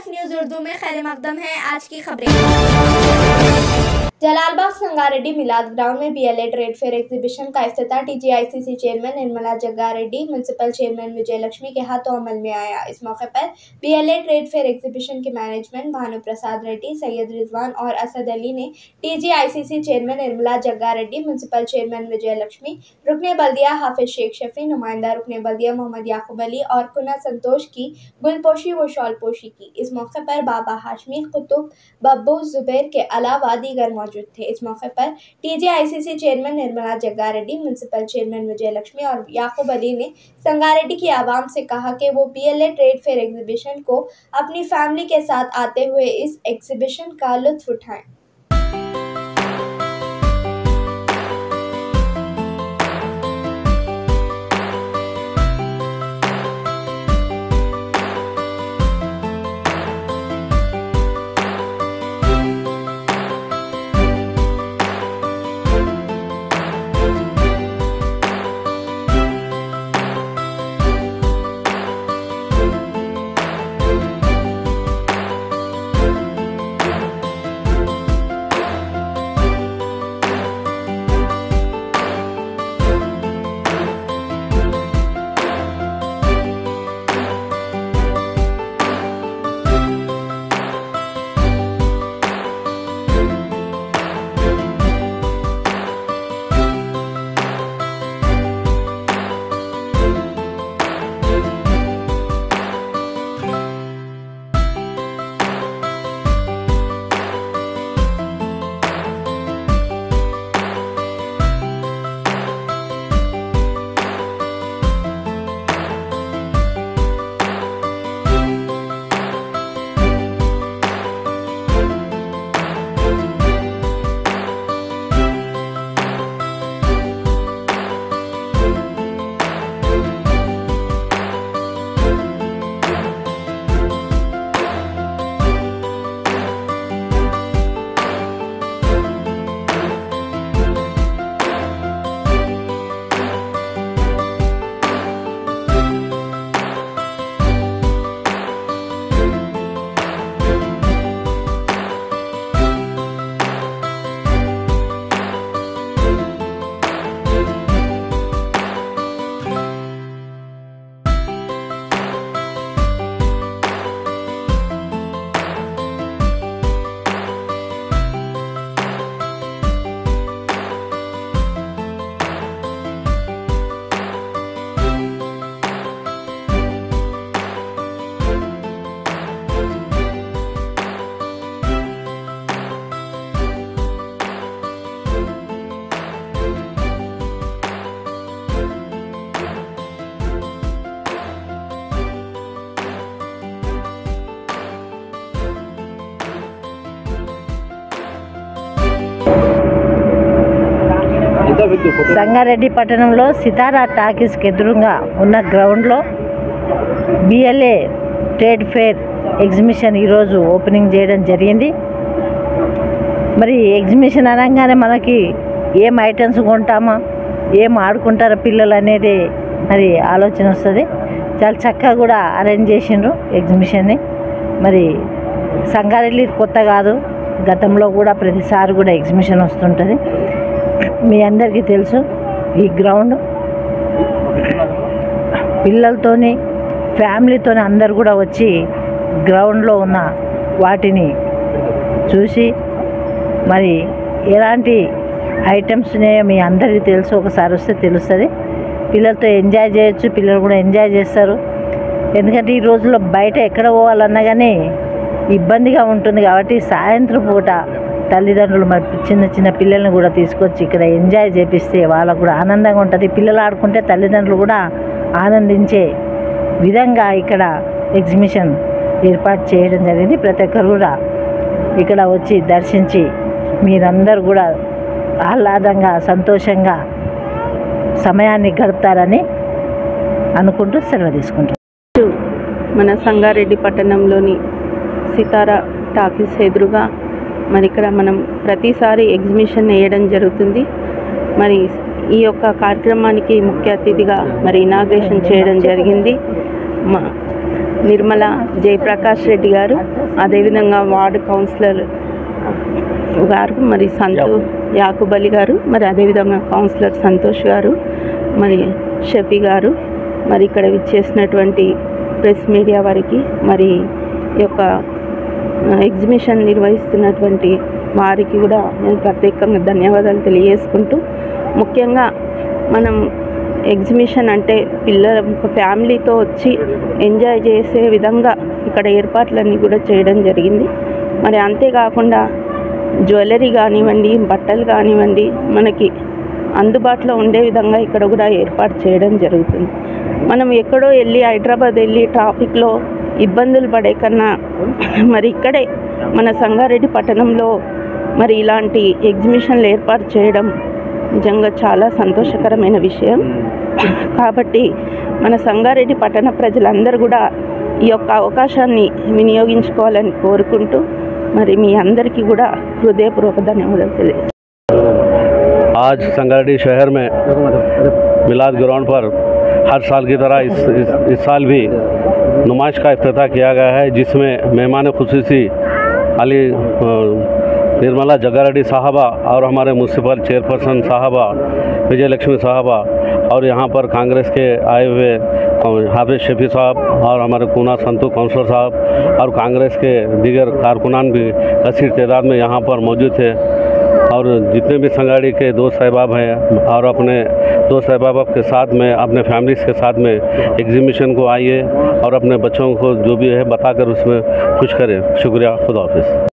DF news Urdu में खैर मकदम है। आज की खबरें। जलालबाग संगारेड्डी मिलाद ग्राउंड में BLA ट्रेड फेयर एग्जीबिशन का इफ्तिताह TGICC chairman Nirmala Jaggareddy, municipal chairman Vijay Lakshmi के हाथों अमल में आया। इस मौके पर BLA ट्रेड फेयर एग्जीबिशन के मैनेजमेंट भानु प्रसाद रेड्डी, सैयद रिजवान और असद अली ने TGICC chairman Nirmala Jaggareddy, municipal chairman Vijay Lakshmi, रुकने बल्दिया हाफिज शेख शफी, नुमाइंदा रुकने बल्दिया मोहम्मद याकूब अली और कुना संतोष की गुलपोशी व शॉलपोशी की। इस मौके पर बाबा हाशमी, कुतुब, बब्बू, जुबैर के अलावा दीगर मौजूद थे। इस मौके पर TGICC chairman Nirmala Jaggareddy, municipal chairman Vijay Lakshmi और याकूब अली ने संगारेड्डी की आवाम से कहा कि वो BLA ट्रेड फेयर एग्जीबिशन को अपनी फैमिली के साथ आते हुए इस एग्जीबिशन का लुत्फ उठाएं। సంగారెడ్డి పట్టణంలో సితారా టాకీస్కి ఎదురుగా ఉన్న గ్రౌండ్లో BLA ట్రేడ్ ఫేర్ ఎగ్జిబిషన్ ఈరోజు ఓపెనింగ్ చేయడం జరిగింది. మరి ఎగ్జిబిషన్ అనగానే మనకి ఏం ఐటమ్స్ కొంటామా, ఏం ఆడుకుంటారో పిల్లలు అనేది మరి ఆలోచన వస్తుంది. చాలా చక్కగా కూడా అరేంజ్ చేసిండ్రు ఎగ్జిబిషన్ని. మరి సంగారెడ్డి కొత్త కాదు, గతంలో కూడా ప్రతిసారి కూడా ఎగ్జిబిషన్ వస్తుంటుంది. మీ అందరికీ తెలుసు ఈ గ్రౌండ్ పిల్లలతోని ఫ్యామిలీతోని అందరు కూడా వచ్చి గ్రౌండ్లో ఉన్న వాటిని చూసి మరి ఎలాంటి ఐటమ్స్ ఉన్నాయో మీ అందరికీ తెలుసు. ఒకసారి వస్తే తెలుస్తుంది. పిల్లలతో ఎంజాయ్ చేయొచ్చు, పిల్లలు కూడా ఎంజాయ్ చేస్తారు. ఎందుకంటే ఈ రోజుల్లో బయట ఎక్కడ పోవాలన్నా కానీ ఇబ్బందిగా ఉంటుంది కాబట్టి సాయంత్రం పూట తల్లిదండ్రులు మరి చిన్న చిన్న పిల్లల్ని కూడా తీసుకొచ్చి ఇక్కడ ఎంజాయ్ చేపిస్తే వాళ్ళకు కూడా ఆనందంగా ఉంటుంది. పిల్లలు ఆడుకుంటే తల్లిదండ్రులు కూడా ఆనందించే విధంగా ఇక్కడ ఎగ్జిబిషన్ ఏర్పాటు చేయడం జరిగింది. ప్రతి ఒక్కరు కూడా ఇక్కడ వచ్చి దర్శించి మీరందరూ కూడా ఆహ్లాదంగా సంతోషంగా సమయాన్ని గడుపుతారని అనుకుంటూ సెలవు తీసుకుంటాం. మన సంగారెడ్డి పట్టణంలోని సితారా టాకీస్ ఎదురుగా మరి ఇక్కడ మనం ప్రతిసారి ఎగ్జిబిషన్ వేయడం జరుగుతుంది. మరి ఈ యొక్క కార్యక్రమానికి ముఖ్య అతిథిగా మరి ఇనాగ్రేషన్ చేయడం జరిగింది. నిర్మల జయప్రకాష్ రెడ్డి గారు, అదేవిధంగా వార్డు కౌన్సిలర్ గారు, మరి యాకూబ్ అలీ గారు, మరి అదేవిధంగా కౌన్సిలర్ సంతోష్ గారు, మరి షఫీ గారు, మరి ఇక్కడ విచ్చేసినటువంటి ప్రెస్ మీడియా వారికి, మరి ఈ యొక్క ఎగ్జిబిషన్ నిర్వహిస్తున్నటువంటి వారికి కూడా నేను ప్రత్యేకంగా ధన్యవాదాలు తెలియజేసుకుంటూ, ముఖ్యంగా మనం ఎగ్జిబిషన్ అంటే పిల్లల ఫ్యామిలీతో వచ్చి ఎంజాయ్ చేసే విధంగా ఇక్కడ ఏర్పాట్లన్నీ కూడా చేయడం జరిగింది. మరి అంతేకాకుండా జ్యువెలరీ కానివ్వండి, బట్టలు కానివ్వండి, మనకి అందుబాటులో ఉండే విధంగా ఇక్కడ కూడా ఏర్పాటు చేయడం జరుగుతుంది. మనం ఎక్కడో వెళ్ళి హైదరాబాద్ వెళ్ళి ట్రాఫిక్లో ఇబ్బందులు పడే కన్నా మరి ఇక్కడే మన సంగారెడ్డి పట్టణంలో మరి ఇలాంటి ఎగ్జిబిషన్లు ఏర్పాటు చేయడం నిజంగా చాలా సంతోషకరమైన విషయం. కాబట్టి మన సంగారెడ్డి పట్టణ ప్రజలందరూ కూడా ఈ యొక్క అవకాశాన్ని వినియోగించుకోవాలని కోరుకుంటూ మరి మీ అందరికీ కూడా హృదయపూర్వక ధన్యవాదాలు తెలియజేస్తాను. आज संगारेड्डी शहर में मिलाद ग्राउंड पर हर साल की तरह इस साल भी नुमाइश का इफ्तिताह किया गया है, जिसमें मेहमान खुसूसी अली निर्मला जग्गारेड्डी साहबा और हमारे म्यूनसिपल चेयरपर्सन साहबा विजय लक्ष्मी साहबा और यहाँ पर कांग्रेस के आए हुए हाफिज शफी साहब और हमारे कूना संतू काउंसलर साहब और कांग्रेस के दीगर कारकुनान भी कसीर तादाद में यहाँ पर मौजूद थे। और जितने भी संगारेड्डी के दोस्त अहबाब हैं और अपने दोस्त अहबाब के साथ में अपने फैमिलीज़ के साथ में एग्जीबिशन को आइए और अपने बच्चों को जो भी है बताकर उसमें खुश करें। शुक्रिया, खुदा हाफिज़।